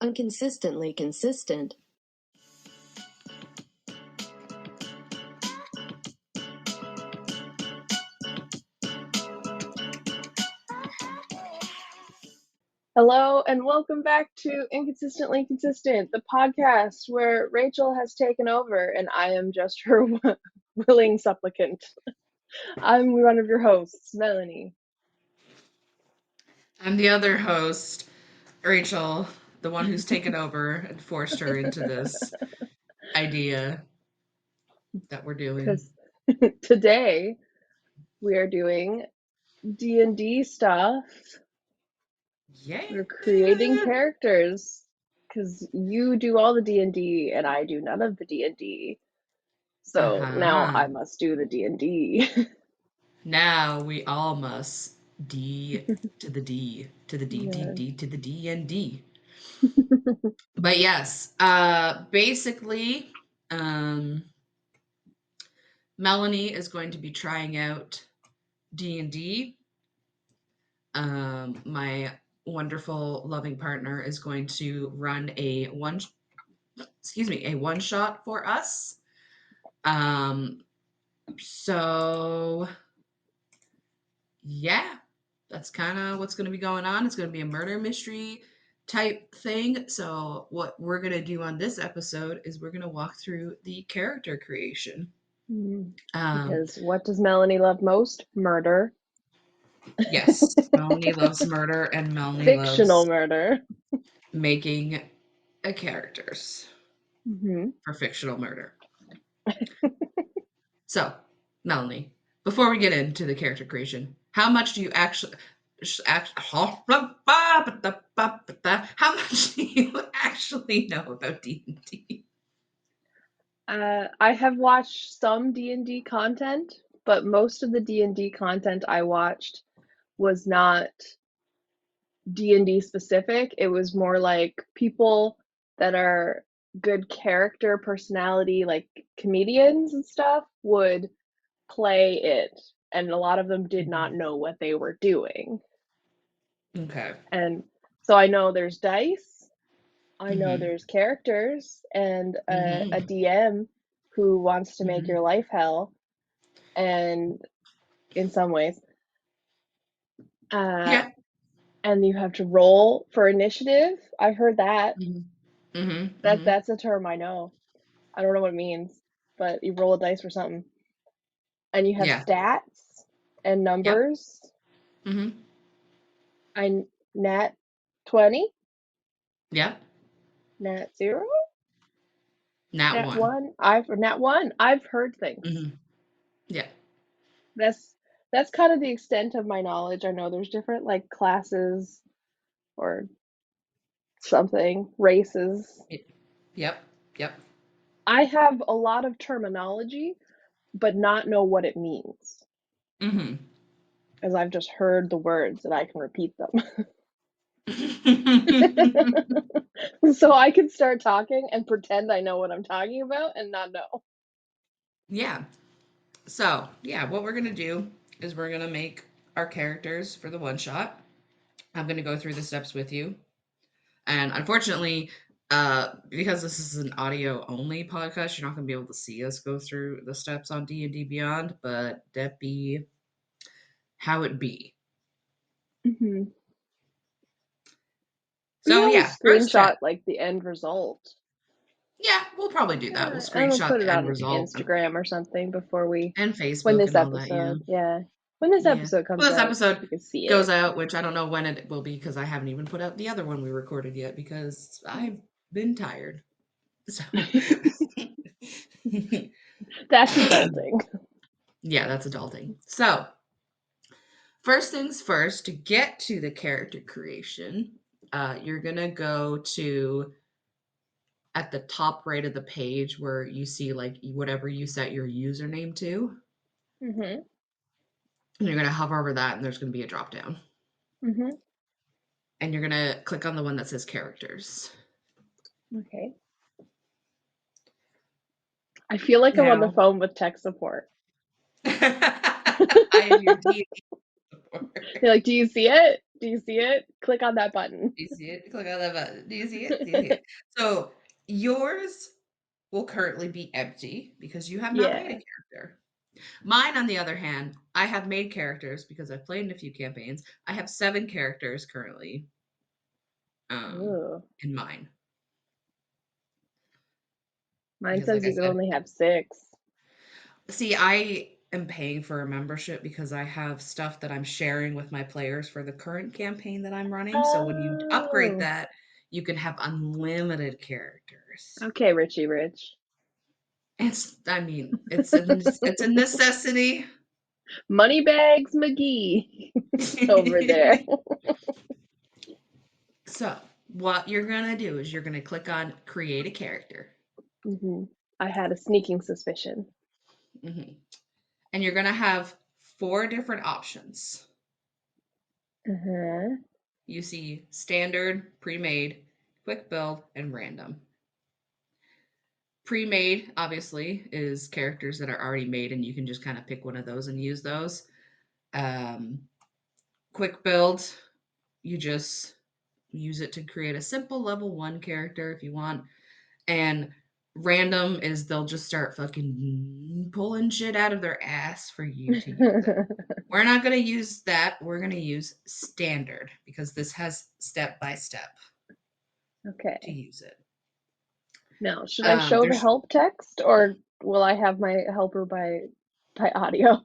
Unconsistently consistent. Hello and welcome back to Inconsistently Consistent, the podcast where Rachel has taken over and I am just her willing supplicant. I'm one of your hosts, Melanie. I'm the other host, Rachel, the one who's taken over and forced her into this idea that we're doing. Because today we are doing D&D stuff. Yeah. We're creating characters because you do all the D&D and I do none of the D&D. So now I must do the D&D. Now we all must D to the D to the D, D, D to the D and D. But yes, basically, Melanie is going to be trying out D&D. My wonderful, loving partner is going to run a one shot for us. So yeah, that's kind of what's going to be going on. It's going to be a murder mystery type thing. So what we're going to do on this episode is we're going to walk through the character creation. Because what does Melanie love most? Murder. Yes, Melanie loves murder and Melanie Fictional loves murder. making characters for fictional murder. So, Melanie, before we get into the character creation, how much do you actually know about D&D? I have watched some D&D content, but most of the D&D content I watched was not D&D specific. It was more like people that are good character personality, like comedians and stuff, would play it, and a lot of them did not know what they were doing. Okay. And so I know there's dice, I know there's characters, and a DM who wants to make your life hell, and in some ways. Yeah. And you have to roll for initiative. I've heard that. That's a term I know. I don't know what it means, but you roll a dice for something. And you have stats and numbers. Yep. I nat 20. Yep. Nat 0. Nat 1. Nat 1. I've heard things. Yeah. That's kind of the extent of my knowledge. I know there's different like classes or something, races. Yep. I have a lot of terminology, but not know what it means. As I've just heard the words and I can repeat them. So I can start talking and pretend I know what I'm talking about and not know. Yeah. So, yeah, what we're going to do is we're going to make our characters for the one shot. I'm going to go through the steps with you. And unfortunately, because this is an audio only podcast, you're not going to be able to see us go through the steps on D&D Beyond, but that be how it be. So yeah, screenshot like the end result. Yeah, we'll probably do that. We'll screenshot and we'll put it the end on result Instagram or something before we and Facebook when this and all episode. that. When this episode comes Well, this out, episode you can see goes it. out, which I don't know when it will be because I haven't even put out the other one we recorded yet because I've been tired. So that's adulting. Yeah, that's adulting. So first things first, to get to the character creation, you're gonna go to at the top right of the page where you see like whatever you set your username to. And you're gonna hover over that, and there's gonna be a drop down. And you're gonna click on the one that says characters. Okay. I feel like I'm on the phone with tech support. I am your D&D support. You're like, do you see it? Do you see it? Click on that button. Do you see it? Click on that button. Do you see it? Do you see it? So yours will currently be empty because you have not made Yeah. a character. Mine, on the other hand, I have made characters because I've played in a few campaigns. I have 7 characters currently Ooh. in mine. Mine Because, like says I you can said, only have 6. see, I am paying for a membership because I have stuff that I'm sharing with my players for the current campaign that I'm running. So when you upgrade Oh. that, you can have unlimited characters. Okay, Richie Rich. I mean, it's a necessity. Moneybags McGee over there. So, what you're gonna do is you're gonna click on create a character. I had a sneaking suspicion. Mhm. And you're gonna have 4 different options. Uh-huh. You see standard, pre-made, quick build, and random. Pre-made, obviously, is characters that are already made, and you can just kind of pick one of those and use those. Quick build, you just use it to create a simple level 1 character if you want. And random is they'll just start fucking pulling shit out of their ass for you to use it. We're not going to use that. We're going to use standard because this has step by step to Okay. use it. Now, should I show the help text or will I have my helper by audio?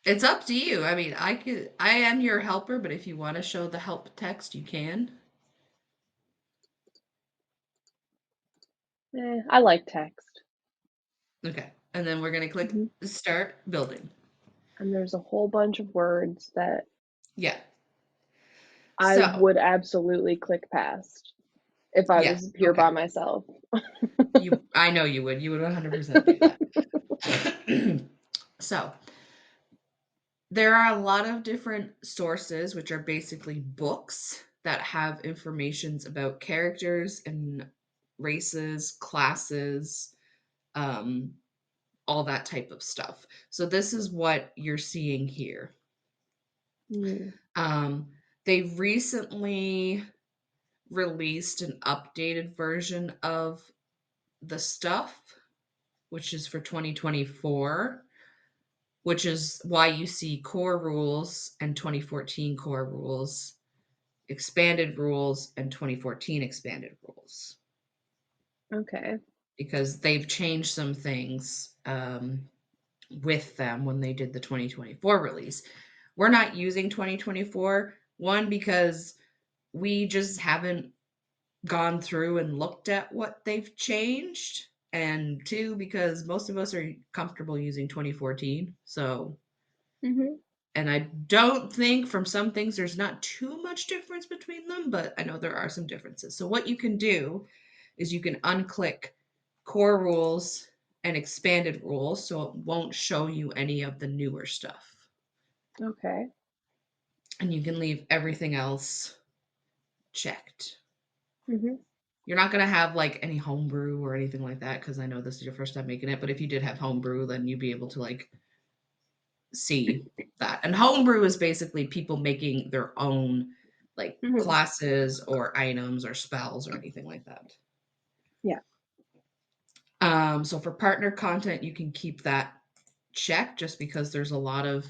It's up to you. I mean, I am your helper, but if you want to show the help text, you can. I like text. Okay. And then we're going to click start building. And there's a whole bunch of words that I would absolutely click past if I was here by myself. I know you would. You would 100% do that. So, there are a lot of different sources, which are basically books that have informations about characters and races, classes, all that type of stuff. So this is what you're seeing here. They recently released an updated version of the stuff, which is for 2024, which is why you see core rules and 2014 core rules, expanded rules, and 2014 expanded rules. Okay. Because they've changed some things with them when they did the 2024 release. We're not using 2024, one, because we just haven't gone through and looked at what they've changed, and 2, because most of us are comfortable using 2014. So, and I don't think from some things there's not too much difference between them, but I know there are some differences. So what you can do is you can unclick core rules and expanded rules, so it won't show you any of the newer stuff. Okay. And you can leave everything else checked. You're not going to have like any homebrew or anything like that, because I know this is your first time making it, but if you did have homebrew, then you'd be able to like see that. And homebrew is basically people making their own like classes or items or spells or anything like that. Yeah. So for partner content, you can keep that checked just because there's a lot of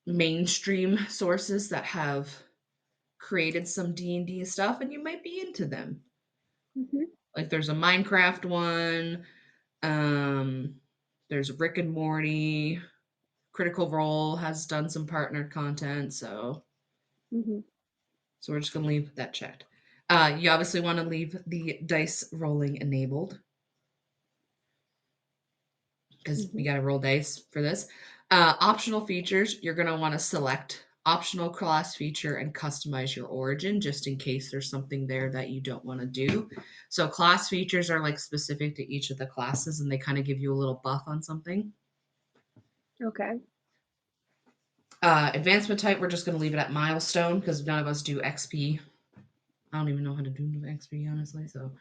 mainstream sources that have created some D&D stuff and you might be into them. Like there's a Minecraft one, there's Rick and Morty, Critical Role has done some partnered content, so so we're just going to leave that checked. You obviously want to leave the dice rolling enabled because we got to roll dice for this. Optional features, you're going to want to select optional class feature and customize your origin just in case there's something there that you don't want to do. So class features are like specific to each of the classes and they kind of give you a little buff on something. Okay. Advancement type, we're just going to leave it at milestone because none of us do XP. I don't even know how to do XP, honestly. So,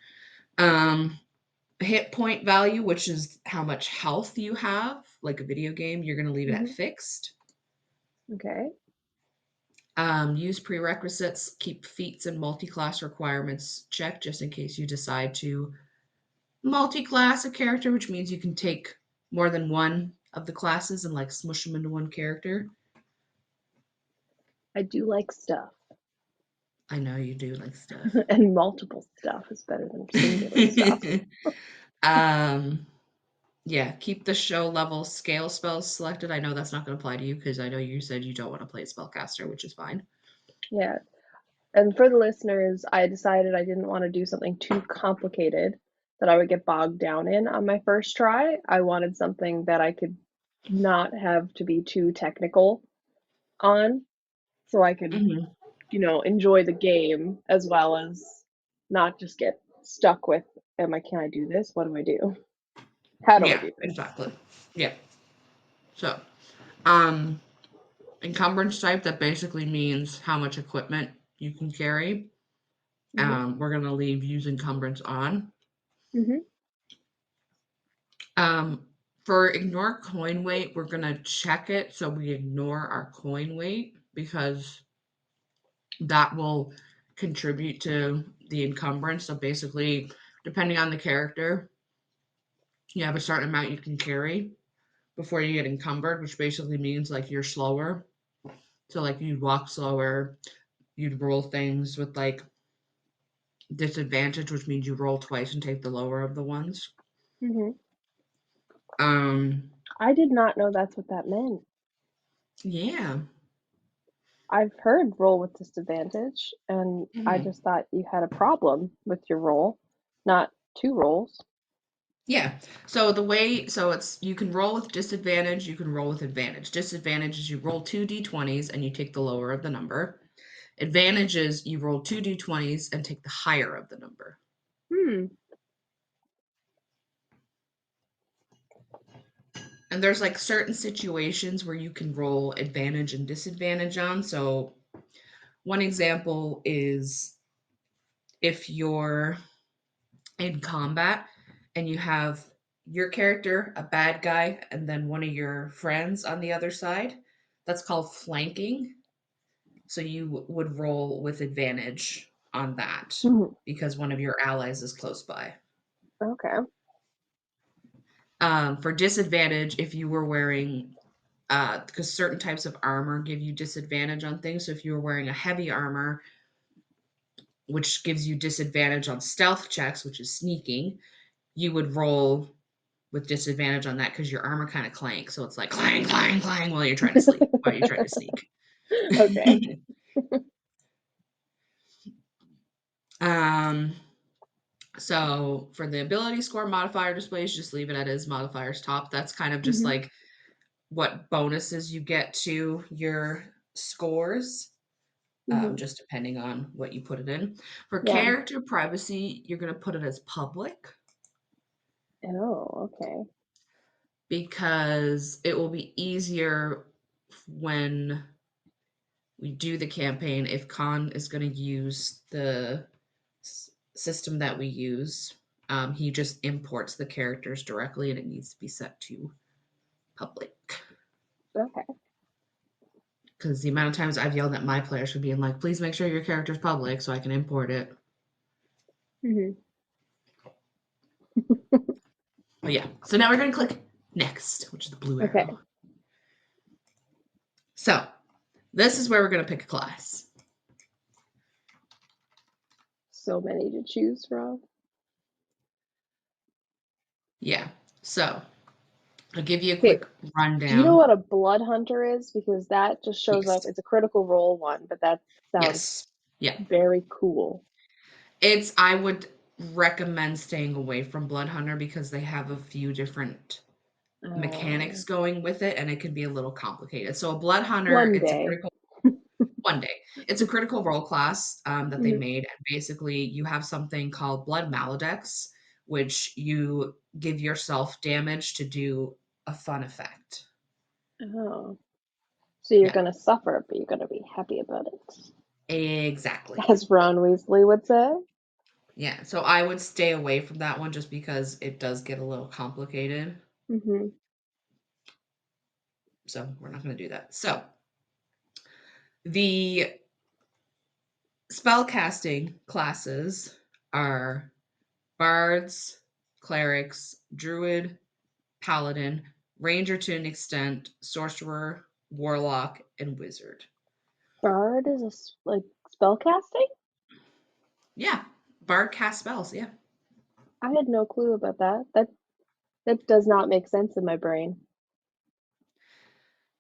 hit point value, which is how much health you have, like a video game, you're going to leave it at fixed. Okay. Use prerequisites, keep feats and multi-class requirements checked just in case you decide to multi-class a character, which means you can take more than one of the classes and like smush them into one character. I do like stuff. I know you do like stuff. And multiple stuff is better than singular stuff. Yeah, keep the show level scale spells selected. I know that's not going to apply to you because I know you said you don't want to play a spellcaster, which is fine. Yeah. And for the listeners, I decided I didn't want to do something too complicated that I would get bogged down in on my first try. I wanted something that I could not have to be too technical on, so I could, Mhm. enjoy the game as well as not just get stuck with, can I do this? What do I do? How do I Yeah, do this? exactly. Yeah. So, encumbrance type, that basically means how much equipment you can carry. Mm-hmm. We're going to leave use encumbrance on. Mm-hmm. For ignore coin weight, we're going to check it so we ignore our coin weight because that will contribute to the encumbrance. So basically, depending on the character, you have a certain amount you can carry before you get encumbered, which basically means like you're slower. So like you'd walk slower, you'd roll things with like disadvantage, which means you roll twice and take the lower of the ones. Mm-hmm. Um, I did not know that's what that meant. yeah. I've heard roll with disadvantage, and I Mhm. just thought you had a problem with your roll, not two rolls. Yeah. So it's you can roll with disadvantage, you can roll with advantage. Disadvantage is you roll two d20s and you take the lower of the number. Advantage is you roll two d20s and take the higher of the number. Hmm. And there's like certain situations where you can roll advantage and disadvantage on. So one example is if you're in combat and you have your character, a bad guy, and then one of your friends on the other side, that's called flanking. So you would roll with advantage on that Mhm. because one of your allies is close by. Okay. For disadvantage, if you were wearing, because certain types of armor give you disadvantage on things. So if you were wearing a heavy armor, which gives you disadvantage on stealth checks, which is sneaking, you would roll with disadvantage on that because your armor kind of clanks. So it's like clang, clang, clang while you're trying to sleep, while you're trying to sneak. Okay. um, so for the ability score modifier displays, just leave it at his modifiers top. That's kind of just Hmm. like what bonuses you get to your scores, Hmm. just depending on what you put it in. For Yeah. character privacy, you're going to put it as public Oh, okay. because it will be easier when we do the campaign if Khan is going to use the system that we use. He just imports the characters directly and it needs to be set to public. Okay. Because the amount of times I've yelled at my players for being like, please make sure your character's public so I can import it. Hmm. But yeah, so now we're going to click next, which is the blue Okay. arrow. So this is where we're going to pick a class. So many to choose from. Yeah, so I'll give you a Okay. quick Do you know rundown. what a blood hunter is? Because that just shows up. Yes, It's a critical role one, but that sounds yes, yeah. very cool. I would recommend staying away from Blood Hunter because they have a few different mechanics Oh, going with it and it can be a little complicated. So a Blood Hunter, one it's a day. critical one day. It's a critical role class that they Hmm. made, and basically you have something called Blood Maladex, which you give yourself damage to do a fun effect. Oh, so you're Yeah, gonna suffer, but you're gonna be happy about it, exactly. as Ron Weasley would say. Yeah, so I would stay away from that one just because it does get a little complicated. Hmm. So we're not going to do that. So The spellcasting classes are bards, clerics, druid, paladin, ranger to an extent, sorcerer, warlock, and wizard. Bard is like spell casting? Yeah, bard cast spells. Yeah, I had no clue about that. That does not make sense in my brain.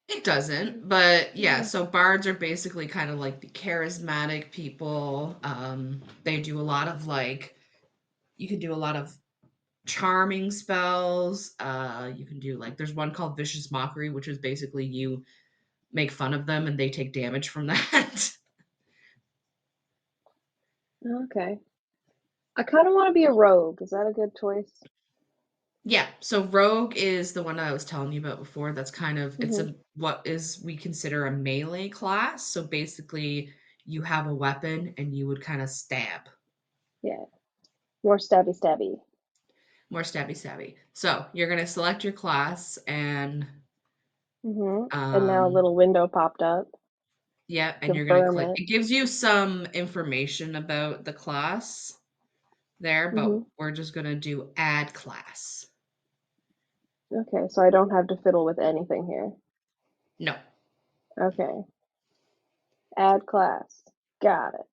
it doesn't, but yeah. Yeah. So bards are basically kind of like the charismatic people. They do a lot of like you can do a lot of charming spells. You can do like there's one called vicious mockery, which is basically you make fun of them and they take damage from that. Okay. I kind of want to be a rogue. Is that a good choice? Yeah, so rogue is the one I was telling you about before. That's kind of it's Mm-hmm. a what is we consider a melee class. So basically you have a weapon and you would kind of stab. Yeah. More stabby stabby. More stabby stabby. So you're gonna select your class and Mm-hmm. And now a um little window popped up. yeah, and you're gonna Confirm click. it. It gives you some information about the class there, but Mm-hmm. we're just gonna do add class. Okay, so I don't have to fiddle with anything here. No. Okay. Add class. Got it.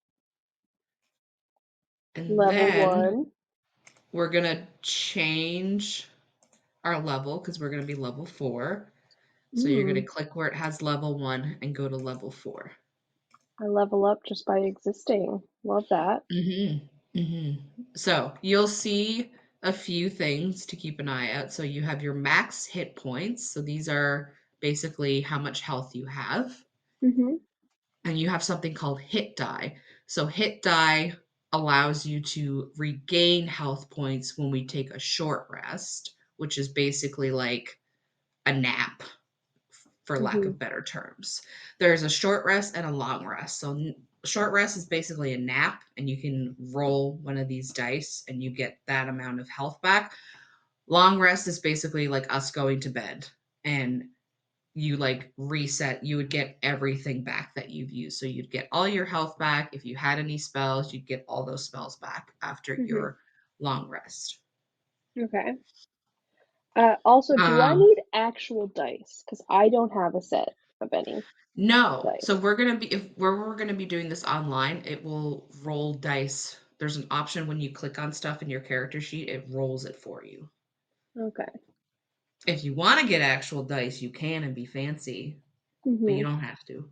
And Level then 1. we're gonna change our level because we're gonna be level 4. So you're gonna Hmm. click where it has level 1 and go to level 4. I level up just by existing. Love that. So you'll see a few things to keep an eye out. So you have your max hit points. So these are basically how much health you have. Mm-hmm. And you have something called hit die. So hit die allows you to regain health points when we take a short rest, which is basically like a nap for lack Mm-hmm. of better terms. There's a short rest and a long rest. So short rest is basically a nap and you can roll one of these dice and you get that amount of health back. Long rest is basically like us going to bed and you like reset, you would get everything back that you've used. So you'd get all your health back. If you had any spells, you'd get all those spells back after Mm-hmm. your long rest. Okay. Also, do I Um, need actual dice? Because I don't have a set of any no. So dice. we're gonna be if we're gonna be doing this online, it will roll dice. There's an option when you click on stuff in your character sheet, it rolls it for you. Okay. If you want to get actual dice, you can and be fancy, but you Mm-hmm. don't have to.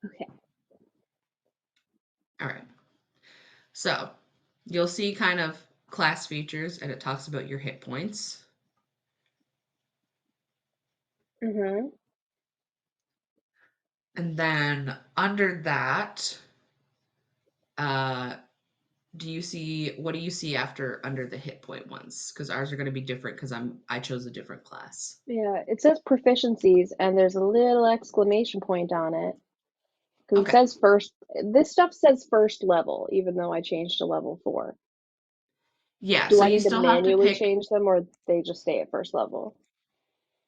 Okay. All right. So you'll see kind of class features and it talks about your hit points. Mm-hmm. And then under that, uh, what do you see after under the hit point ones? Because ours are going to be different because I chose a different class. Yeah, it says proficiencies and there's a little exclamation point on it. Because it Okay. says first, this stuff says first level, even though I changed to level 4. Yeah, Do so I you need to still have to manually pick. change them or they just stay at first level?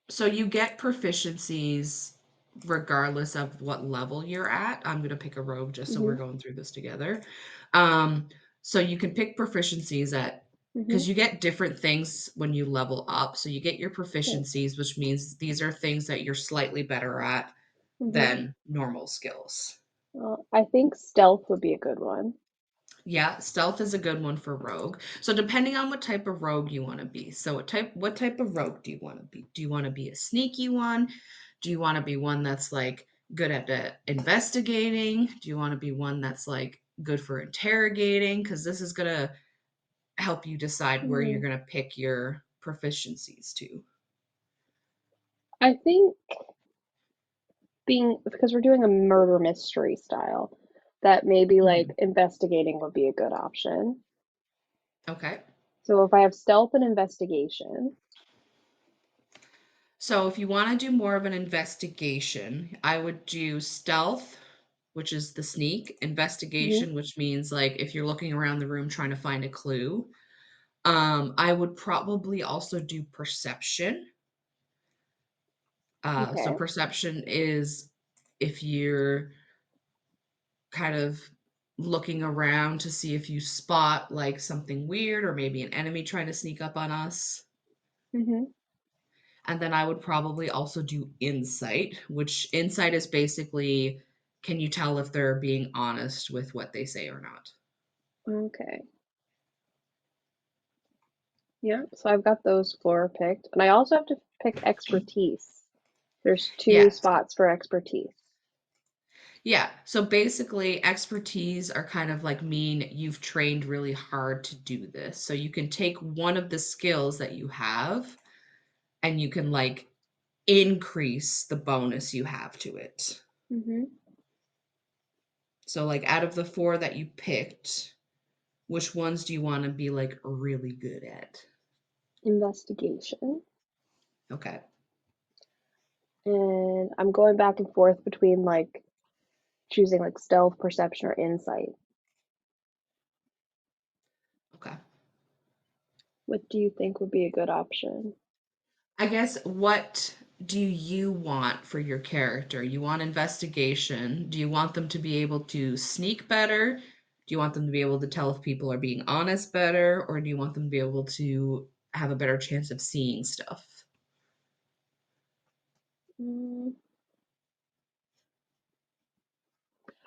So you get proficiencies regardless of what level you're at. I'm going to pick a rogue just so we're Mm-hmm. going through this together. Um, so you can pick proficiencies at Mm-hmm. because you get different things when you level up. So you get your Okay. proficiencies, which means these are things that you're slightly better at Mm-hmm. than normal skills. Well, I think stealth would be a good one. Yeah, stealth is a good one for rogue. So depending on what type of rogue you want to be. So what type of rogue do you want to be? Do you want to be a sneaky one? Do you want to be one that's like good at investigating? Do you want to be one that's like good for interrogating? Because this is gonna help you decide where you're Mm, gonna pick your proficiencies to. I think because we're doing a murder mystery style, that maybe like Mhm. investigating would be a good option. Okay. So if I have stealth and investigation, So if you want to do more of an investigation, I would do stealth, which is the sneak, hmm investigation, which means like if you're looking around the room trying to find a clue. I would probably also do perception. So Okay. perception is if you're kind of looking around to see if you spot like something weird or maybe an enemy trying to sneak up on us. Mhm. And then I would probably also do insight, which insight is basically can you tell if they're being honest with what they say or not? Okay. Yeah, so I've got those 4 picked, and I also have to pick expertise. There's 2 Yeah. spots for expertise. Yeah. So basically, expertise are kind of like mean you've trained really hard to do this. So you can take one of the skills that you have and you can like increase the bonus you have to it. Mhm. So, like, out of the 4 that you picked, which ones do you want to be like really good at? Investigation. Okay. And I'm going back and forth between like choosing like stealth, perception, or insight. Okay. What do you think would be a good option? I guess what do you want for your character? You want investigation. Do you want them to be able to sneak better? Do you want them to be able to tell if people are being honest better? Or do you want them to be able to have a better chance of seeing stuff? Mm,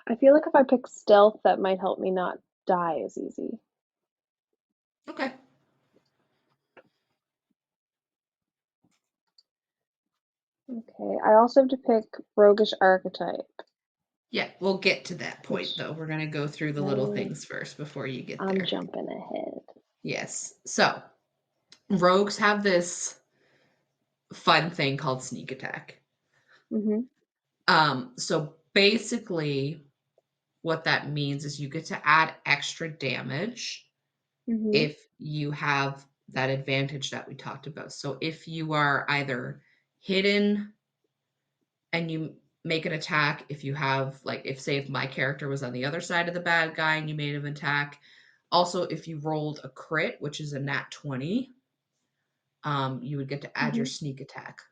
I feel like if I pick stealth, that might help me not die as easy. Okay. Okay, I also have to pick roguish archetype, Yeah, we'll get to that point which though. We're going to go through the little things first before you get I'm there. jumping ahead. Yes. So, rogues have this fun thing called sneak attack. Mhm. So basically what that means is you get to add extra damage Mhm. if you have that advantage that we talked about. So if you are either hidden and you make an attack, if you have like if my character was on the other side of the bad guy and you made an attack, also if you rolled a crit, which is a nat 20, you would get to add your Mhm. sneak attack. Okay.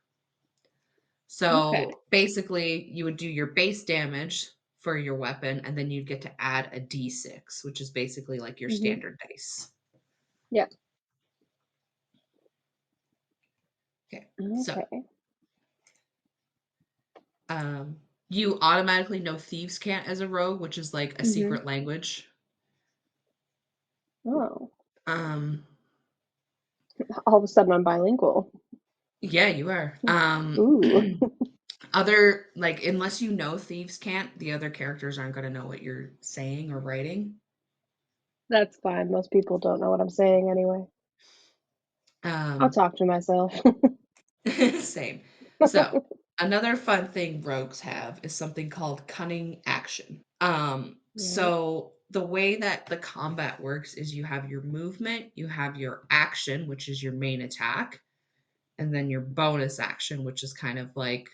So basically, you would do your base damage for your weapon, and then you'd get to add a d6, which is basically like your Mhm. standard dice. Yeah. Okay, so Okay. um, you automatically know Thieves' Cant as a rogue, which is like a Mhm. secret language. Oh. Um, All of a sudden I'm bilingual. yeah, you are. Ooh. Other like unless you know Thieves' Cant, the other characters aren't going to know what you're saying or writing. That's fine. Most people don't know what I'm saying anyway. I'll Um, talk to myself. Same. So, another fun thing rogues have is something called cunning action. Yeah. So the way that the combat works is you have your movement, you have your action, which is your main attack, and then your bonus action, which is kind of like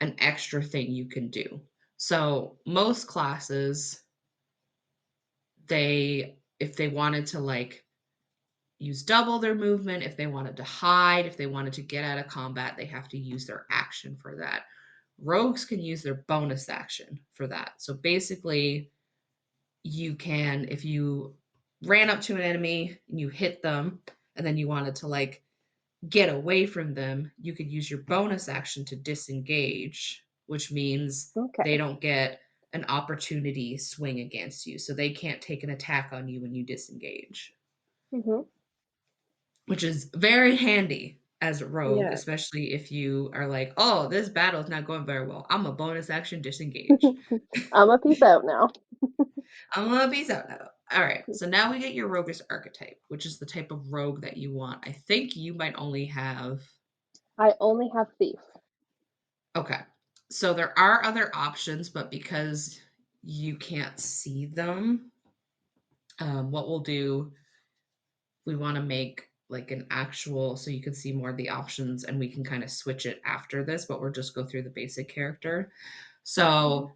an extra thing you can do. So, most classes if they wanted to like use double their movement. If they wanted to hide, if they wanted to get out of combat, they have to use their action for that. Rogues can use their bonus action for that. So basically, you can, if you ran up to an enemy and you hit them, and then you wanted to like get away from them, you could use your bonus action to disengage, which means they Okay. don't get an opportunity swing against you. So they can't take an attack on you when you disengage, Mhm. which is very handy as a rogue, Yeah. especially if you are like, oh, this battle is not going very well. I'm a bonus action disengage. I'm a peace out now. I'm gonna be so now. All right, so now we get your roguish archetype, which is the type of rogue that you want. I think you might only have. I only have thief. Okay, so there are other options, but because you can't see them, what we'll do, we want to make like an actual so you can see more of the options and we can kind of switch it after this, but we'll just go through the basic character. Mhm. So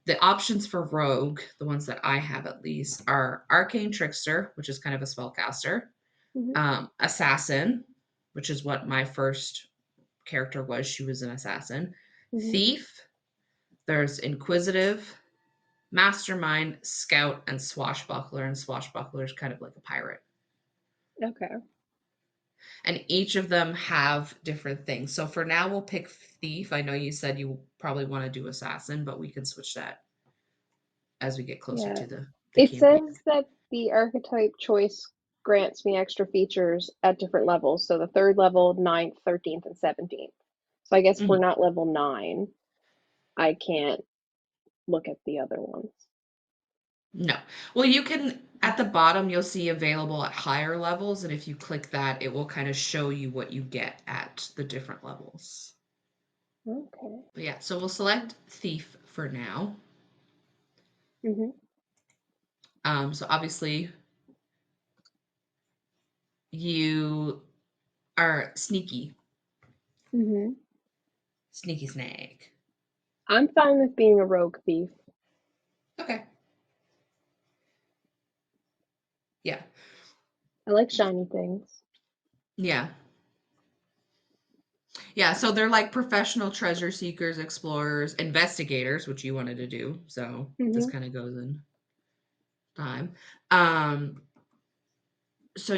the options for rogue, the ones that I have at least, are arcane trickster, which is kind of a spellcaster, Mhm. assassin, which is what my first character was. She was an assassin. Mhm. Thief, there's inquisitive, mastermind, scout, and swashbuckler. And swashbuckler is kind of like a pirate. Okay. And each of them have different things. So for now, we'll pick thief. I know you said you probably want to do assassin, but we can switch that as we get closer Yeah. to the It campaign. says that the archetype choice grants me extra features at different levels. So the 3rd level, 9th, 13th, and 17th. So I guess if we're not level 9, I can't look at the other ones. No. Well, you can, at the bottom, you'll see available at higher levels. And if you click that, it will kind of show you what you get at the different levels. Okay. But yeah, so we'll select thief for now. Mhm. So obviously, you are sneaky. Mhm. Sneaky snake. I'm fine with being a rogue thief. Okay. Yeah. I like shiny things. Yeah. Yeah, so they're like professional treasure seekers, explorers, investigators, which you wanted to do. So this Mhm. kind of goes in time. Um, so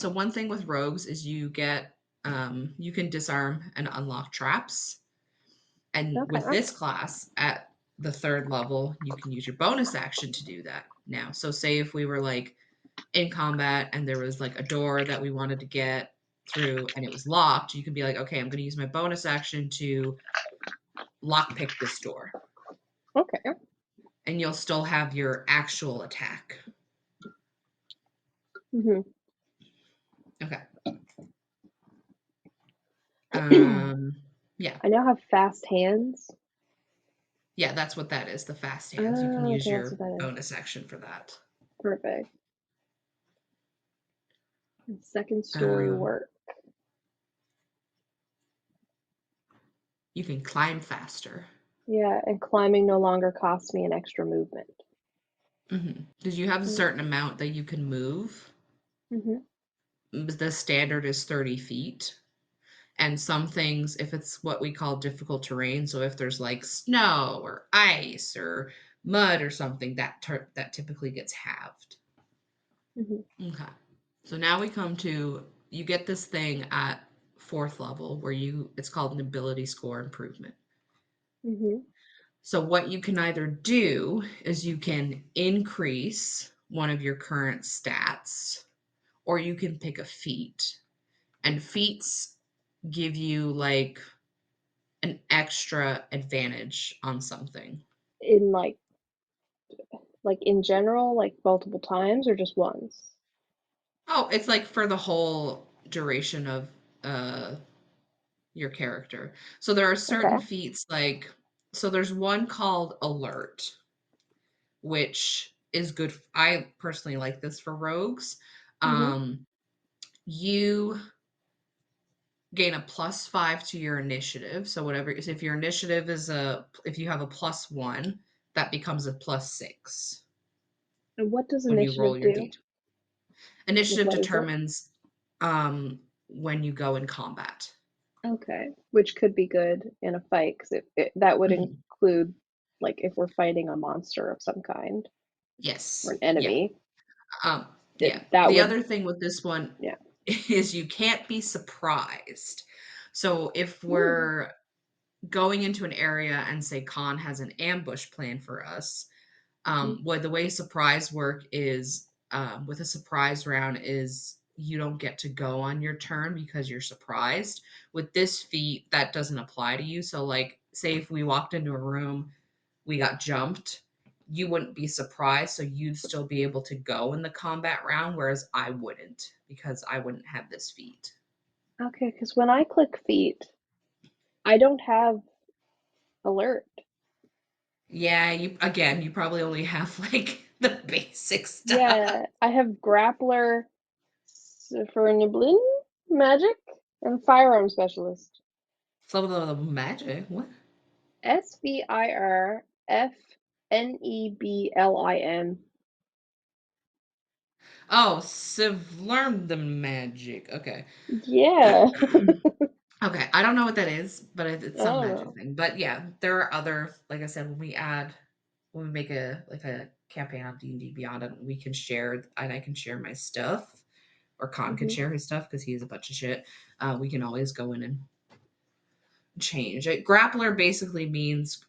one thing with rogues is you can disarm and unlock traps. And with Okay. this class at the 3rd level, you can use your bonus action to do that now. So say if we were like in combat and there was like a door that we wanted to get through and it was locked, you can be like, okay, I'm going to use my bonus action to lockpick this door. Okay. And you'll still have your actual attack. Mhm. Okay. Yeah. I now have fast hands. Yeah, that's what that is, the fast hands. You can Oh, use okay, that's your what that is. bonus action for that. Perfect. And 2nd story Um, work. you can climb faster. Yeah, and climbing no longer costs me an extra movement. Because you have a certain amount that you can move. Mhm. The standard is 30 feet. And some things, if it's what we call difficult terrain, so if there's like snow or ice or mud or something, that typically gets halved. Mhm. Okay. So now we come to, you get this thing at 4th level where it's called an ability score improvement. Mhm. So what you can either do is you can increase one of your current stats, or you can pick a feat. And feats give you like an extra advantage on something. In like in general, like multiple times or just once? Oh, it's like for the whole duration of your character. So there are certain Okay. feats like, so there's one called alert, which is good. I personally like this for rogues. Mhm. You gain a +5 to your initiative. So if your initiative if you have a +1, that becomes a +6 And what does when you roll initiative your do? d. Like Initiative what is it? determines when you go in combat. Okay. Which could be good in a fight because that would Mhm. include like if we're fighting a monster of some kind or Yes. an Yeah. enemy, Yeah. that The would, other thing with this one yeah. is you can't be surprised. So if Hmm. we're going into an area and say Khan has an ambush plan for us, Mhm. what the way surprise work is with a surprise round is you don't get to go on your turn because you're surprised. With this feat, that doesn't apply to you. So, like, say if we walked into a room, we got jumped, you wouldn't be surprised, so you'd still be able to go in the combat round, whereas I wouldn't because I wouldn't have this feat. Okay, because when I click feet, I don't have alert. Yeah, you probably only have like the basic stuff. Yeah, I have grappler, for Niblin, magic, and firearm specialist. Some of the magic. What? SVIRFNEBLIN. Oh, Civ learned the magic. Okay. Yeah. Okay, I don't know what that is, but it's I some don't magic know. thing. But yeah, there are other, like I said, when we make a campaign on D&D Beyond, and we can share, and I can share my stuff, or Con can Mhm. share his stuff because he has a bunch of shit. We can always go in and change it. Grappler basically means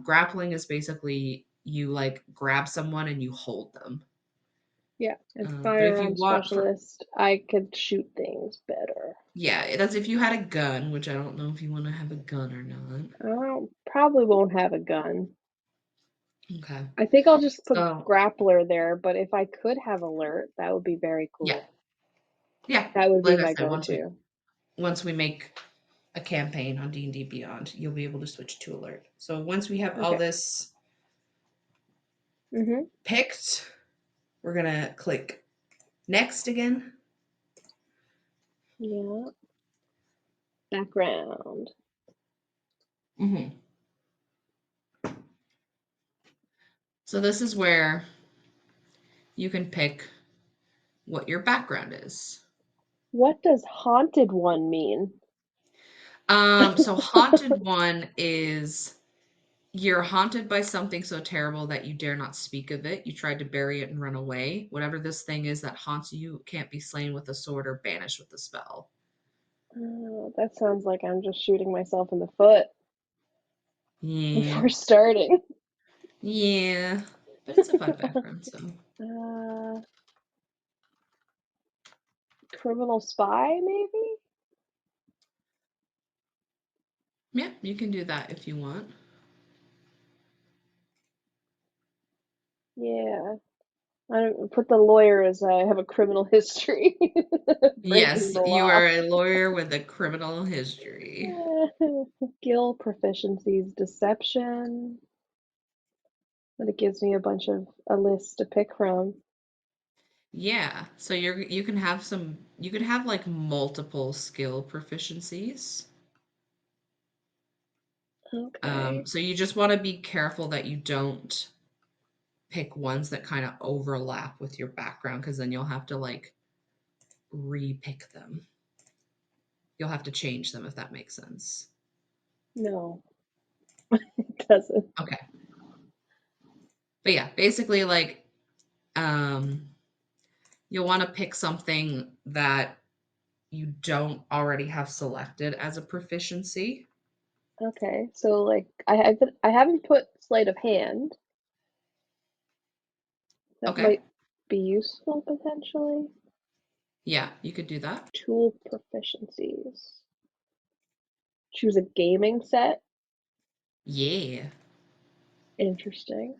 grappling is basically you like grab someone and you hold them. Yeah, and But if you firearm want for specialist, I could shoot things better. yeah, that's if you had a gun, which I don't know if you want to have a gun or not. I probably won't have a gun. Okay. I think I'll just put So grappler there, but if I could have alert, that would be very yeah, cool. yeah. That would be Like I my said, go-to. once we make a campaign on D&D Beyond, you'll be able to switch to alert. So once we have all Okay. this Mhm. picked, we're gonna click next again. Yeah. Background. Mm-hmm. So this is where you can pick what your background is. What does haunted one mean? So haunted one is you're haunted by something so terrible that you dare not speak of it. You tried to bury it and run away. Whatever this thing is that haunts you can't be slain with a sword or banished with a spell. Oh, that sounds like I'm just shooting myself in the foot Yeah. before starting. Yeah. But it's a fun background, so. Uh, criminal spy, maybe? Yeah, you can do that if you want. Yeah. I put the lawyer as I have a criminal history, breaking Yes, the you law. are a lawyer with a criminal history. Skill proficiencies, deception. But it gives me a list to pick from. Yeah, so you can have you can have like multiple skill proficiencies. Okay. So you just want to be careful that you don't pick ones that kind of overlap with your background because then you'll have to like re-pick them. You'll have to change them if that makes sense. No, it doesn't. Okay. But yeah, basically like um you'll want to pick something that you don't already have selected as a proficiency. Okay, so like I haven't put sleight of hand. That Okay. might be useful potentially. Yeah, you could do that. Tool proficiencies. Choose a gaming set. Yeah. Interesting.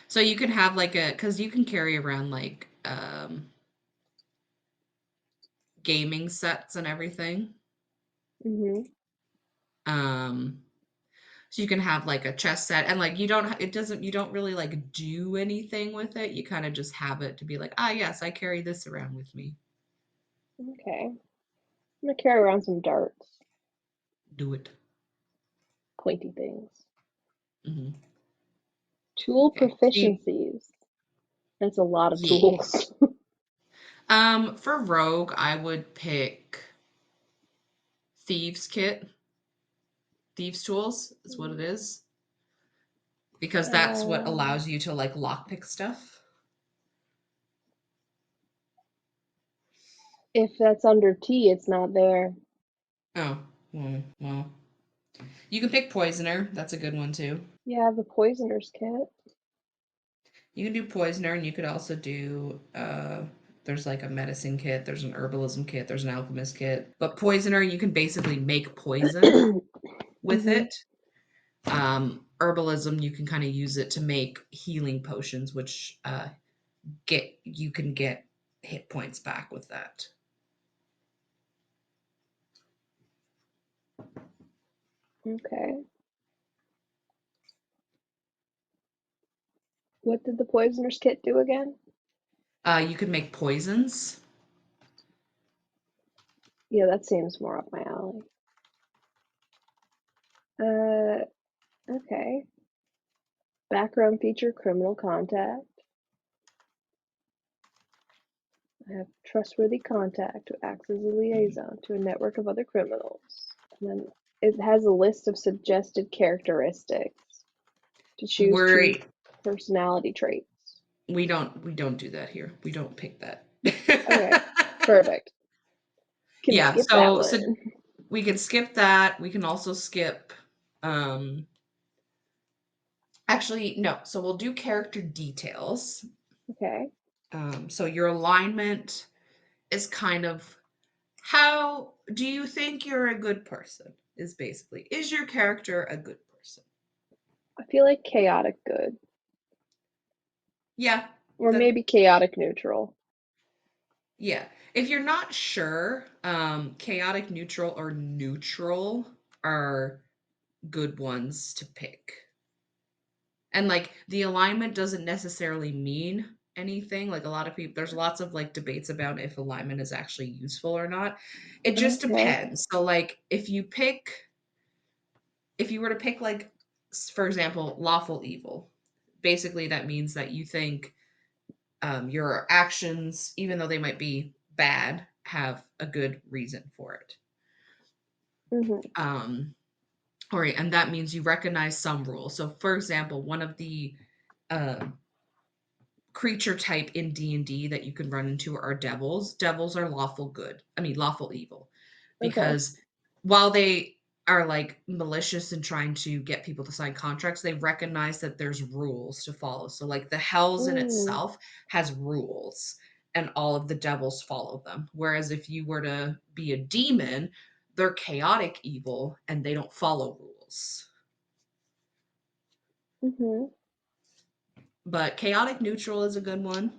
So you can have like cuz you can carry around like gaming sets and everything. Mm-hmm. Um so you can have like a chess set and like you don't really like do anything with it. You kind of just have it to be like, "Ah, yes, I carry this around with me." Okay. I'm gonna carry around some darts, Do it. pointy things. Mhm. Tool Okay. See, proficiencies. That's a lot of yeah. tools. For rogue, I would pick thieves kit. Thieves tools is what it is because that's what Uh, allows you to like lockpick stuff. if that's under T, it's not there. Oh, well. You can pick poisoner. That's a good one too. Yeah, the poisoner's kit. You can do poisoner, and you could also do. There's like a medicine kit. There's an herbalism kit. There's an alchemist kit. But poisoner, you can basically make poison with Mm-hmm. it. Herbalism, you can kind of use it to make healing potions, which you can get hit points back with that. Okay. What did the poisoner's kit do again? You can make poisons. Yeah, that seems more up my alley. Okay. Background feature, criminal contact. I have trustworthy contact who acts as a liaison to a network of other criminals. And then it has a list of suggested characteristics to choose two personality traits. We don't do that here. We don't pick that. Okay, perfect. Can Yeah, skip that so one. we can skip that. We can also skip actually no, so we'll do character details. Okay. So your alignment is kind of how do you think you're a good person? Is basically, is your character a good person? I feel like chaotic good. Yeah. Or maybe chaotic neutral. Yeah. If you're not sure, chaotic neutral or neutral are good ones to pick. And like the alignment doesn't necessarily mean anything. Like a lot of people, there's lots of like debates about if alignment is actually useful or not. It just Okay. depends. So like if you were to pick like for example, lawful evil, basically that means that you think your actions, even though they might be bad, have a good reason for it. And that means you recognize some rules. So, for example, one of the uh, creature type in D&D that you can run into are devils. Devils are lawful good. I mean, lawful evil, because while they are like malicious and trying to get people to sign contracts, they recognize that there's rules to follow. So like the hells in itself has rules and all of the devils follow them. Whereas if you were to be a demon, they're chaotic evil and they don't follow rules. But chaotic neutral is a good one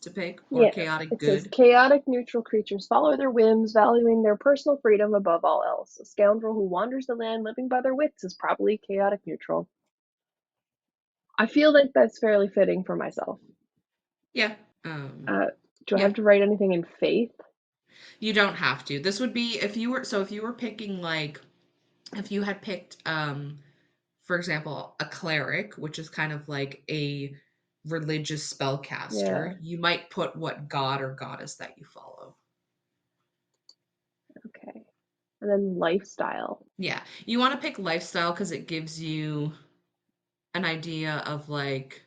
to pick, or chaotic it good. says chaotic neutral creatures follow their whims, valuing their personal freedom above all else. A scoundrel who wanders the land living by their wits is probably chaotic neutral. I feel like that's fairly fitting for myself. Yeah. Do I have to write anything in faith? You don't have to. This would be if you were picking like if you had picked for example, a cleric, which is kind of like a religious spellcaster, you might put what god or goddess that you follow. Okay. And then lifestyle. Yeah. You want to pick lifestyle because it gives you an idea of like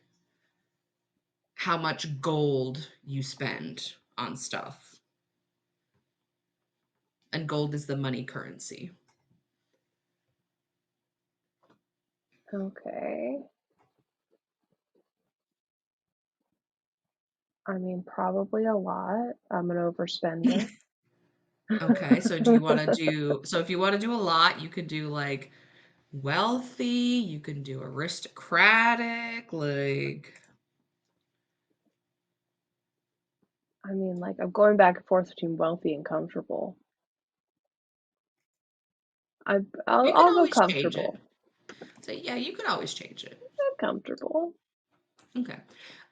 how much gold you spend on stuff. And gold is the money currency. Okay. I mean, probably a lot. I'm an overspender. Okay, so if you want to do a lot, you could do like wealthy, you can do aristocratic, like I mean, like, I'm going back and forth between wealthy and comfortable. you can I'll go always change it. comfortable. So yeah, you can always change it. I'm comfortable. Okay.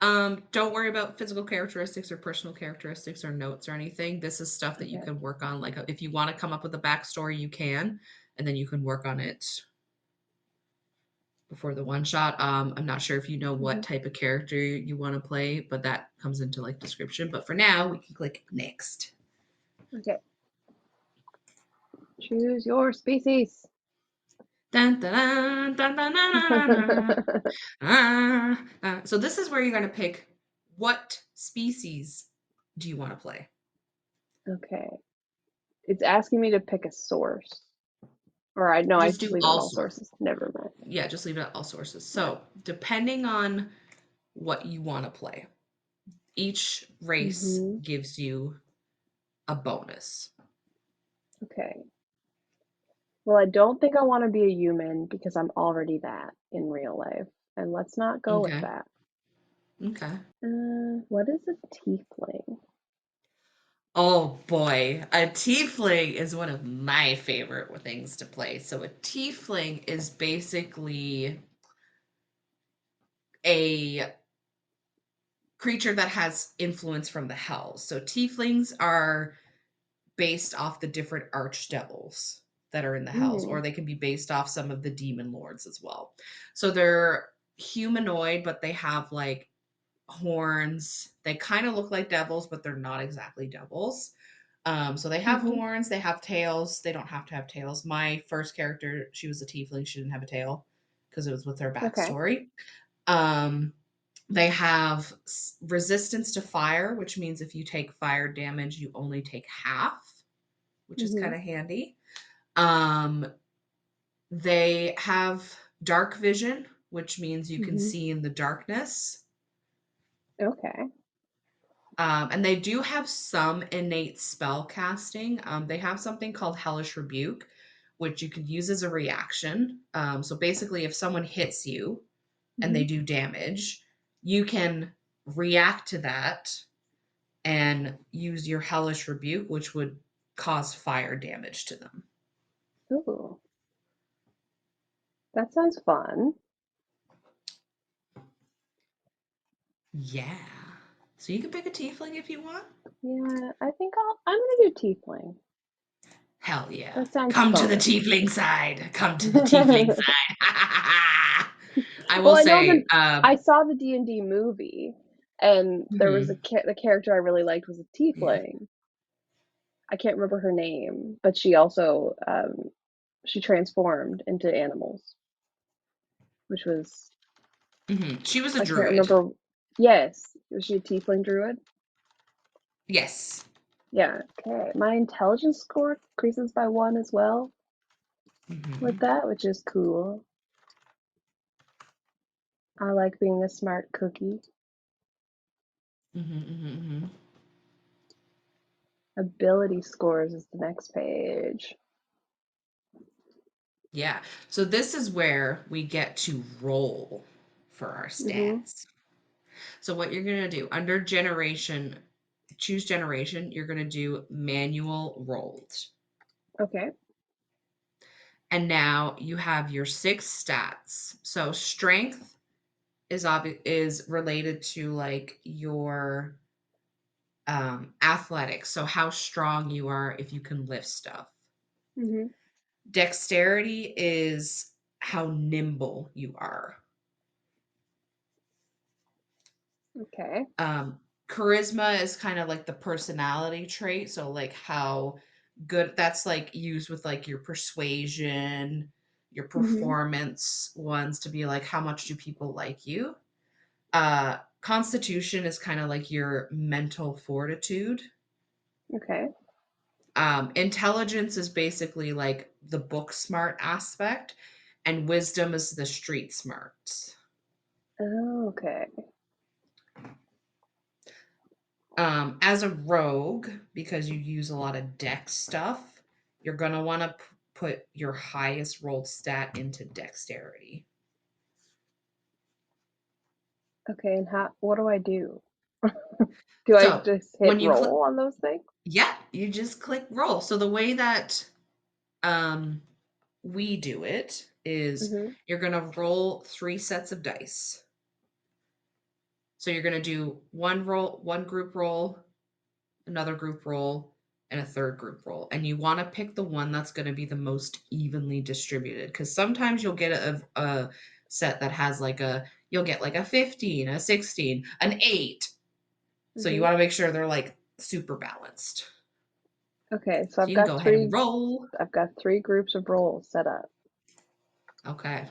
Don't worry about physical characteristics or personal characteristics or notes or anything. This is stuff that you can work on. Like if you want to come up with a backstory, you can, and then you can work on it before the one shot. I'm not sure if you know what type of character you want to play, but that comes into like description. But for now, we can click next. Okay. Choose your species. Dun, dun, dun, dun, dun, dun, dun. So this is where you're going to pick what species do you want to play. Okay. It's asking me to pick a source. Or I just leave it on all sources. Never mind. Yeah, just leave it at all sources. So depending on what you want to play, each race gives you a bonus. Okay. Well, I don't think I want to be a human because I'm already that in real life. And let's not go with that. Okay. What is a tiefling? Oh boy, a tiefling is one of my favorite things to play. So a tiefling is basically a creature that has influence from the hells. So tieflings are based off the different archdevils that are in the hells, or they can be based off some of the demon lords as well. So they're humanoid, but they have like horns. They kind of look like devils, but they're not exactly devils. So they have Mhm. horns, they have tails. They don't have to have tails. My first character, she was a tiefling. She didn't have a tail because it was with her Okay. backstory. Um, they have resistance to fire, which means if you take fire damage, you only take half, which is kind Mhm. of handy. Um, they have dark vision, which means you can Mhm. see in the darkness. Okay. And they do have some innate spell casting. They have something called Hellish Rebuke, which you can use as a reaction. So basically, if someone hits you and they Mhm. do damage, you can react to that and use your Hellish Rebuke, which would cause fire damage to them. Ooh, that sounds fun. Yeah. So you can pick a tiefling if you want. Yeah, I think I'm gonna do tiefling. Hell yeah. That sounds Come to the fun. tiefling side. Come to the tiefling side. I Well, will I know say, I saw the D&D movie, and there was mhm, the character I really liked was a yeah. tiefling. I can't remember her name, but she also she transformed into animals, which was She was a I can't druid. remember. Yes, was she a tiefling druid? Yes. Yeah. Okay. My intelligence score increases by 1 as well with Hmm. that, which is cool. I like being a smart cookie. Hmm. Ability scores is the next page. Yeah. So this is where we get to roll for our Mhm. stats. So what you're going to do under generation, choose generation, you're going to do manual rolls. Okay. And now you have your 6 stats. So strength is related to like your athletics. So how strong you are if you can lift stuff. Mhm. Dexterity is how nimble you are. Okay. Um, Charisma is kind of like the personality trait. So, like, how good that's like used with like your persuasion, your Mhm. performance ones to be like, how much do people like you? Constitution is kind of like your mental fortitude. Okay. Intelligence is basically like the book smart aspect, and wisdom is the street smarts. Oh, okay. As a rogue, because you use a lot of dex stuff, you're going to want to put your highest rolled stat into dexterity. Okay, and what do I do? Do I So just hit when you click, roll on those things? yeah, you just click roll. So the way that um, we do it is Mhm. you're going to roll 3 sets of dice. So you're going to do one group roll, another group roll, and a third group roll. And you want to pick the one that's going to be the most evenly distributed. Because sometimes you'll get a set that has you'll get like a 15, a 16, an 8. So you Mhm. want to make sure they're like super balanced. Okay, so So you can go ahead and roll. I've got 3 groups of rolls set up. Okay.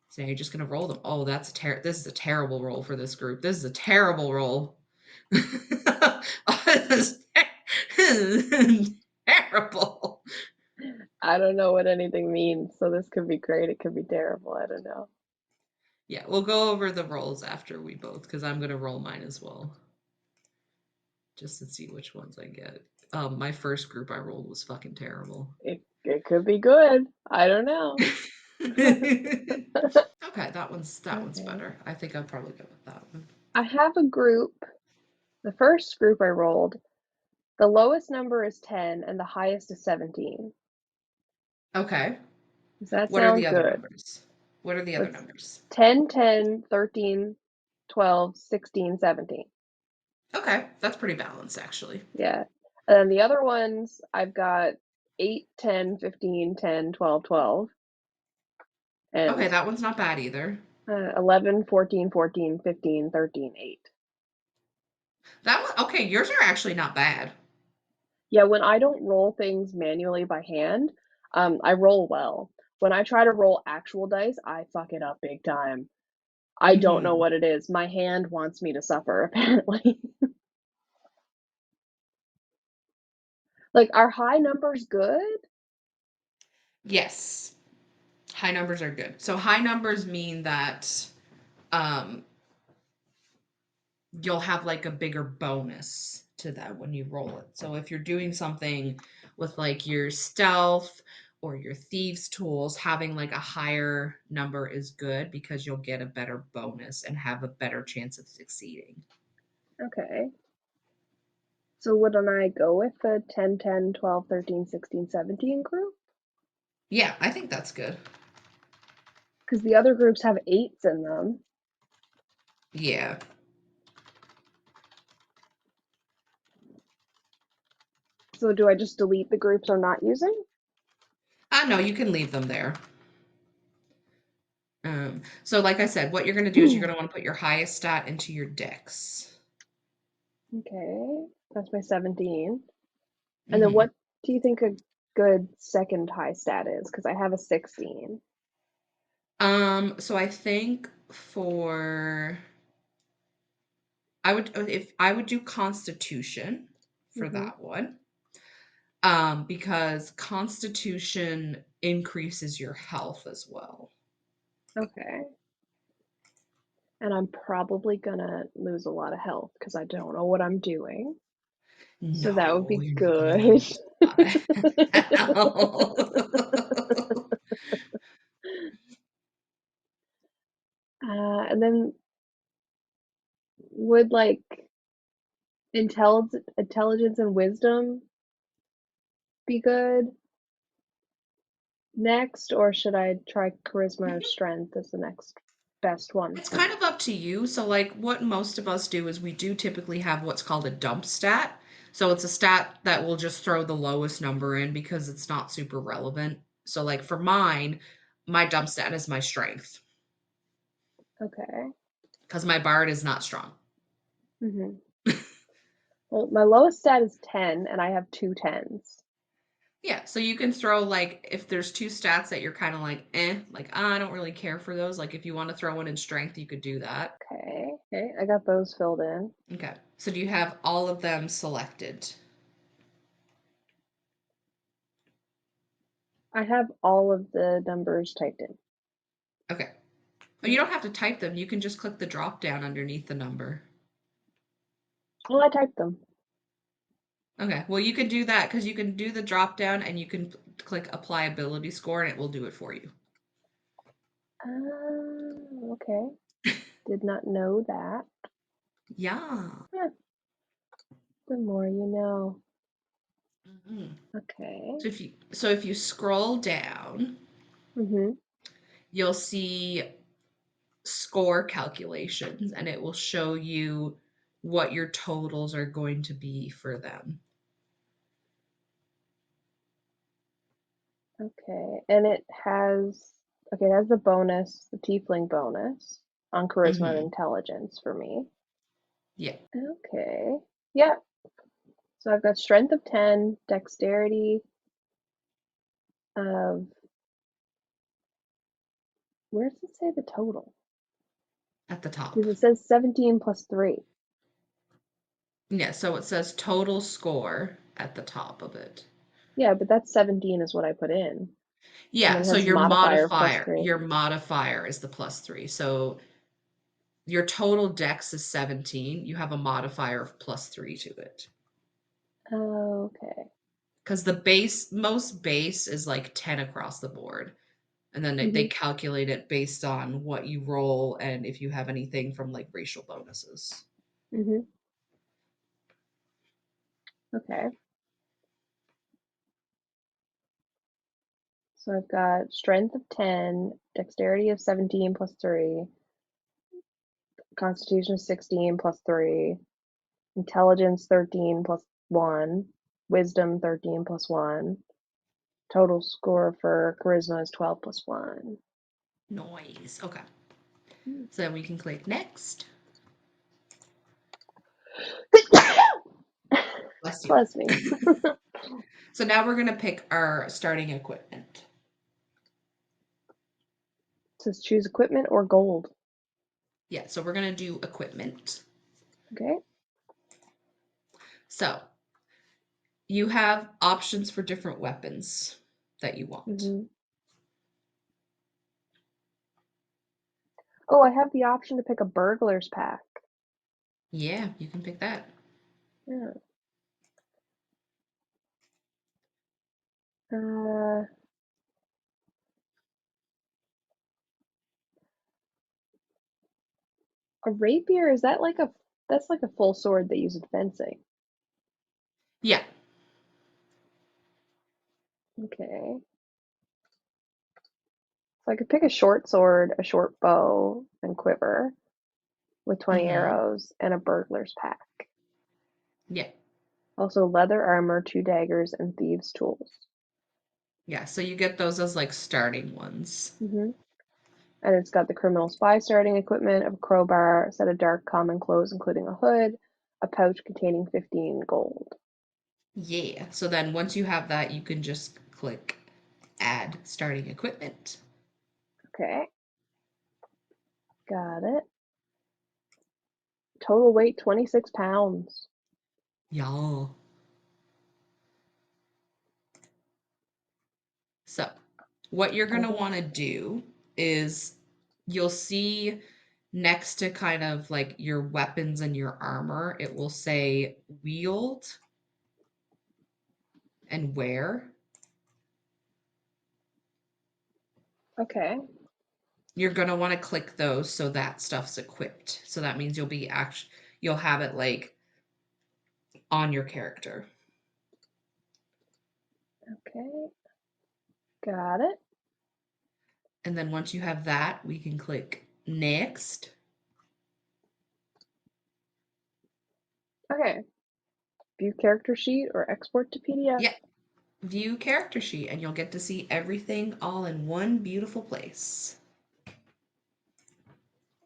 So you're just going to roll them. Oh, this is a terrible roll for this group. This is a terrible roll. This is terrible. I don't know what anything means, so this could be great, it could be terrible, I don't know. Yeah, we'll go over the rolls after we both, because I'm gonna roll mine as well, just to see which ones I get. My first group I rolled was fucking terrible. It could be good. I don't know. Okay, that one's Okay. better. I think I'll probably go with that one. I have a group. The first group I rolled, the lowest number is 10 and the highest is 17. Okay, Does that what are the sound other good? numbers? What are the other Let's numbers? 10, 10, 13, 12, 16, 17. Okay, that's pretty balanced actually. Yeah. And the other ones, I've got 8, 10, 15, 10, 12, 12. Okay, And that one's not bad either. 11, 14, 14, 15, 13, 8. That was okay. Yours are actually not bad. Yeah, when I don't roll things manually by hand, I roll well. When I try to roll actual dice, I fuck it up big time. I don't know Mhm. what it is. My hand wants me to suffer, apparently. Like, are high numbers good? Yes. High numbers are good. So high numbers mean that um you'll have like a bigger bonus to that when you roll it. So if you're doing something with like your stealth or your thieves tools, having like a higher number is good because you'll get a better bonus and have a better chance of succeeding. Okay. So wouldn't I go with the 10, 10, 12, 13, 16, 17 group? Yeah, I think that's good. Because the other groups have 8s in them. Yeah. So do I just delete the groups I'm not using? No, you can leave them there. So like I said, what you're going to do is you're going to want to put your highest stat into your dex. Okay, that's my 17. And then Hmm. what do you think a good second high stat is? Because I have a 16. So I think for I would do Constitution for Mm-hmm. that one. Because Constitution increases your health as well. Okay. And I'm probably gonna lose a lot of health because I don't know what I'm doing. So that would No, be you're not gonna good. lose a lot of health. And then would like intelligence and wisdom be good next, or should I try charisma or strength as the next best one? It's kind of up to you. So, like, what most of us do is we do typically have what's called a dump stat. So, it's a stat that will just throw the lowest number in because it's not super relevant. So, like, for mine, my dump stat is my strength Okay. because my bard is not strong. Mm-hmm. Well, my lowest stat is 10, and I have 2 10s. Yeah, so you can throw like if there's two stats that you're kind of like, like I don't really care for those. Like if you want to throw one in strength, you could do that. Okay. Okay, I got those filled in. Okay. So do you have all of them selected? I have all of the numbers typed in. Okay. Oh, you don't have to type them. You can just click the drop down underneath the number. Well, I typed them. Okay. Well, you can do that because you can do the drop down and you can click apply ability score and it will do it for you. Okay. Did not know that. Yeah. Yeah, the more you know. Mhm. Okay. So if you scroll down, Mm-hmm. you'll see score calculations and it will show you what your totals are going to be for them. Okay. And it has the bonus, the tiefling bonus on charisma and Hmm. intelligence for me. Yeah. Okay. Yeah. So I've got strength of 10, dexterity of, where does it say the total? At the top. Because it says 17 plus 3. Yeah, so it says total score at the top of it. Yeah, but that's 17 is what I put in. And Yeah, then it so has modifier of +3. your modifier is the +3. So your total dex is 17. You have a modifier of +3 to it. Okay. Because most base is like 10 across the board. And then they Mm-hmm. calculate it based on what you roll and if you have anything from like racial bonuses. Mm-hmm. Okay. So I've got strength of 10, dexterity of 17 plus 3, constitution of 16 plus 3, intelligence 13 plus 1, wisdom 13 plus 1. Total score for charisma is 12 plus 1. Noise. Okay. So then we can click next. Bless you. Bless me. So now we're going to pick our starting equipment. It says choose equipment or gold. Yeah, so we're going to do equipment. Okay. So you have options for different weapons that you want. Mm-hmm. Oh, I have the option to pick a burglar's pack. Yeah, you can pick that. Yeah. A rapier, is that like that's like a full sword they use in fencing. Yeah. Okay. So I could pick a short sword, a short bow, and quiver with 20 arrows, and a burglar's pack. Yeah. Also leather armor, 2 daggers, and thieves' tools. Yeah, so you get those as like starting ones. Mm-hmm. And it's got the criminal spy starting equipment of a crowbar, a set of dark common clothes including a hood, a pouch containing 15 gold. Yeah, so then once you have that, you can just click add starting equipment. Okay. Got it. Total weight 26 pounds. Y'all. So what you're going to want to do is you'll see next to kind of like your weapons and your armor, it will say wield and wear. Okay. You're going to want to click those so that stuff's equipped. So that means you'll have it like on your character. Okay. Got it. And then once you have that, we can click next. Okay. View character sheet or export to PDF. Yeah. View character sheet, and you'll get to see everything all in one beautiful place.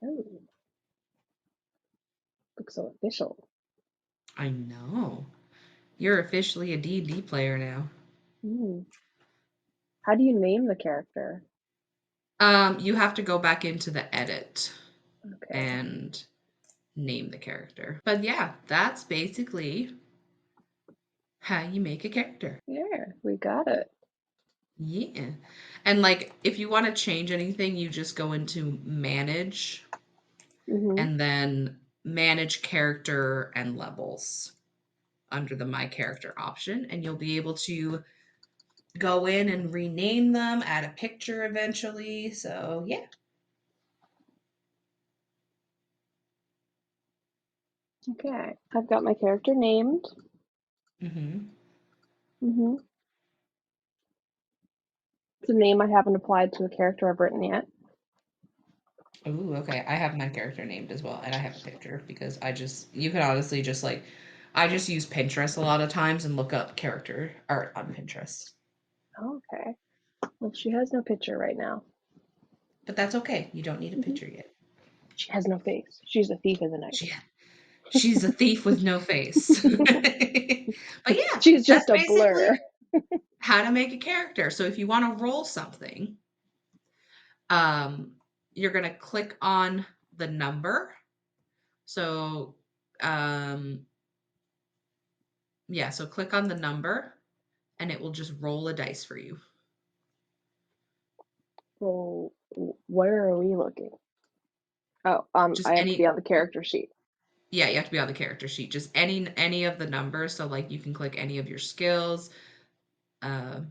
Oh. Looks so official. I know. You're officially a D&D player now. How do you name the character? You have to go back into the edit Okay. and name the character. But yeah, that's basically how you make a character. Yeah, we got it. Yeah. And like if you want to change anything, you just go into manage and then manage character and levels under the my character option, and you'll be able to go in and rename them, add a picture eventually. So yeah. Okay. I've got my character named. It's a name I haven't applied to a character I've written yet. Ooh, okay. I have my character named as well, and I have a picture because you can honestly just like, I just use Pinterest a lot of times and look up character art on Pinterest. Okay. Well, she has no picture right now. But that's okay. You don't need a picture yet. She has no face. She's a thief in the night. She's a thief with no face. But yeah, she's just that's a basically blur. how to make a character. So if you want to roll something, you're going to click on the number. So, so click on the number and it will just roll a dice for you. Well, where are we looking? Oh, Just I have to any, be on the character sheet. yeah, you have to be on the character sheet. Just any of the numbers. So like you can click any of your skills. You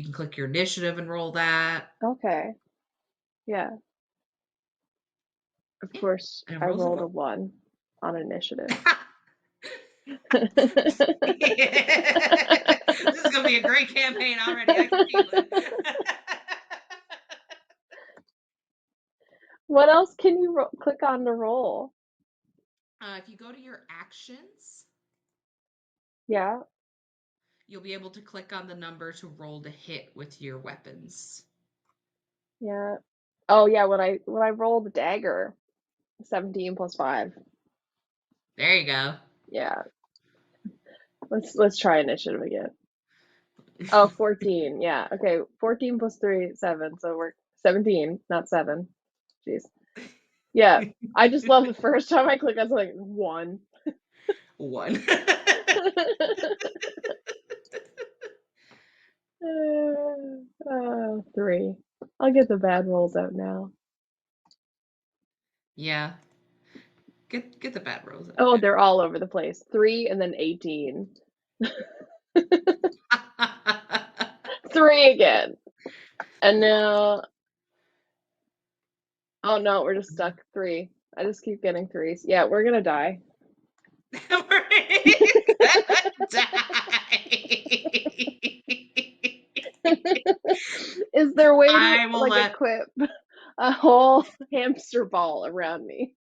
can click your initiative and roll that. Okay. Yeah. Of course, And it I rolls rolled a a 1 on initiative. This is gonna be a great campaign already. I can feel it. What else can you click on to roll? If you go to your actions, Yeah. you'll be able to click on the number to roll to hit with your weapons. Yeah. Oh yeah, when I roll the dagger, 17 plus 5. There you go. Yeah. Let's try initiative again. Oh, 14. Yeah. Okay. 14 plus 3, 7. So we're 17, not 7. Jeez. Yeah. I just love the first time I click, I was like 1. 1. 3. I'll get the bad rolls out now. Yeah. Get the bad rolls out. Oh, they're all over the place. 3 and then 18. 3 again. And now, oh no, we're just stuck. 3. I just keep getting 3s. Yeah, we're gonna die. We're gonna die. Is there a way I to will like equip a whole hamster ball around me?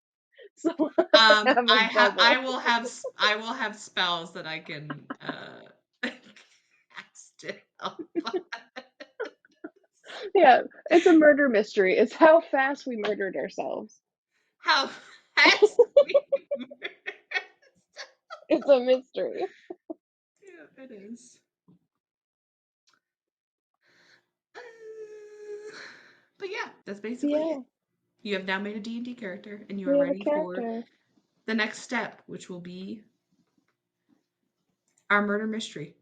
So I have a bubble. I will have spells that I can cast to help. Yeah, it's a murder mystery. It's how fast we murdered ourselves. How fast we murdered. It's a mystery. Yeah, it is. But yeah, that's basically it. You have now made a D&D character, and you are ready for the next step, which will be our murder mystery.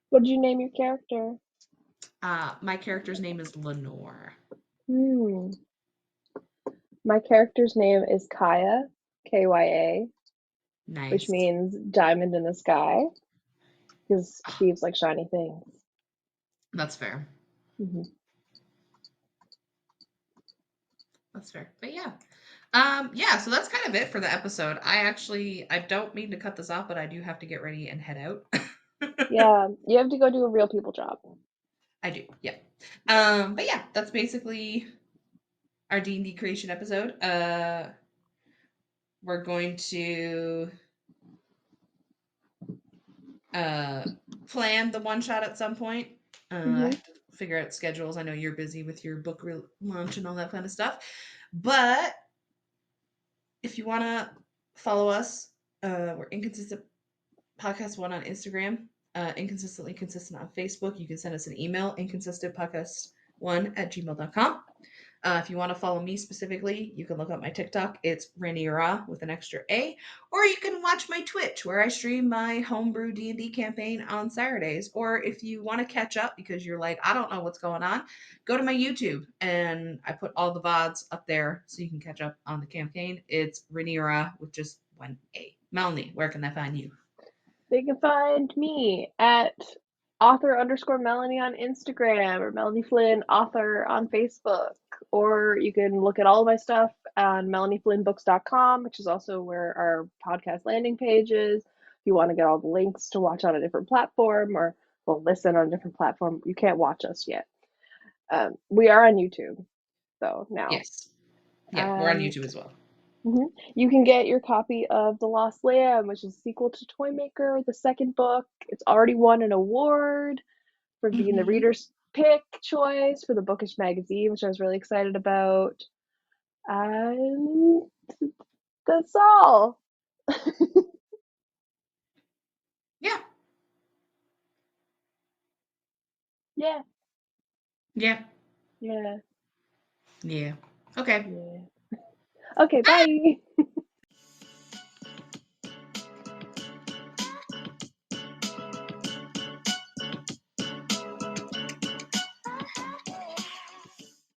What did you name your character? My character's name is Lenore. My character's name is Kaya, Kya, Nice. which means diamond in the sky, because thieves like shiny things. That's fair. Mm-hmm. That's fair. But yeah. Yeah, so that's kind of it for the episode. I don't mean to cut this off, but I do have to get ready and head out. Yeah, you have to go do a real people job. I do, yeah. But yeah, that's basically our D&D creation episode. We're going to plan the one shot at some point. I have to figure out schedules. I know you're busy with your book launch and all that kind of stuff. But if you want to follow us, we're Inconsistent Podcast 1 on Instagram, Inconsistently Consistent on Facebook. You can send us an email, inconsistentpodcast1@gmail.com. If you want to follow me specifically, you can look up my TikTok. It's Raniera with an extra A. Or you can watch my Twitch, where I stream my homebrew D&D campaign on Saturdays. Or if you want to catch up because you're like, I don't know what's going on, go to my YouTube, and I put all the VODs up there so you can catch up on the campaign. It's Raniera with just one A. Melanie, where can I find you? They can find me at author_Melanie on Instagram, or Melanie Flynn author on Facebook. Or you can look at all of my stuff on melanieflynnbooks.com, which is also where our podcast landing page is. If you want to get all the links to watch on a different platform, or listen on a different platform, you can't watch us yet. We are on YouTube, though, now. Yes. Yeah, we're on YouTube as well. You can get your copy of The Lost Lamb, which is a sequel to Toymaker, the second book. It's already won an award for being the reader's pick choice for the Bookish magazine, which I was really excited about. And that's all. Yeah. Yeah. Yeah. Yeah. Yeah. Okay. Yeah. Okay, bye.